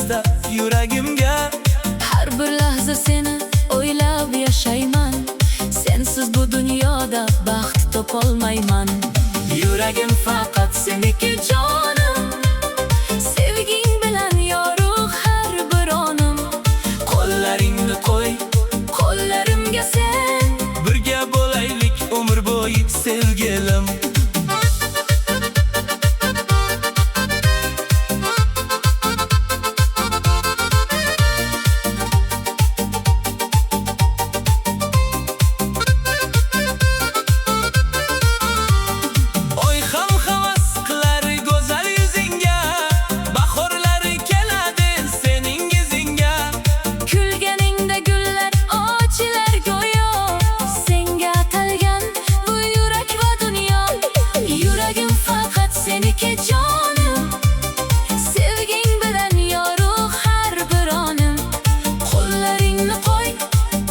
lahzada yuragimga. Har bir lahza seni o'ylab yashayman. Sensiz bu dunyoda baxt topolmayman. Yuragim faqat seniki jonim, Sevging bilan yorug' har bir onim. qo'llaringni qo'y Qo'llarimga sen, birga bo'laylik umr bo'yi sevgilim. Oy ham havas qilar go'zal yuzingga, bahorlari keladi sening izingga. kulganingda gullar ochilar go'yo. Senga atalgan bu yurak va dunyo. Yuragim faqat seniki jonim, sevging bilan yorug' har bir onim. Qo'llaringni qo'y,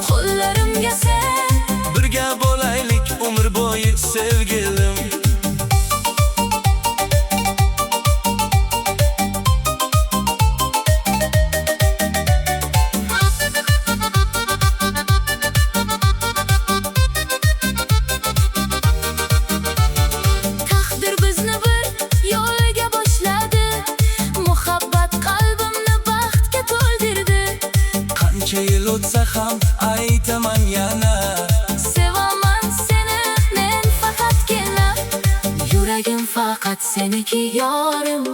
qo'llarimga sen, Birga bo'laylik umr bo'yi sevgilim. Taqdir bizni bir yo'lga boshladi. Muhabbat qalbimni baxtga to'ldirdi. Qancha yil o'tsa ham aytaman yana, Sevaman seni men faqatgina. Yuragim faqat seniki yorim,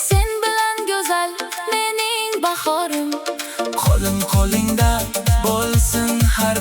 sen bilan go'zal mening bahorim. qo'lim qo'lingda bo'lsin har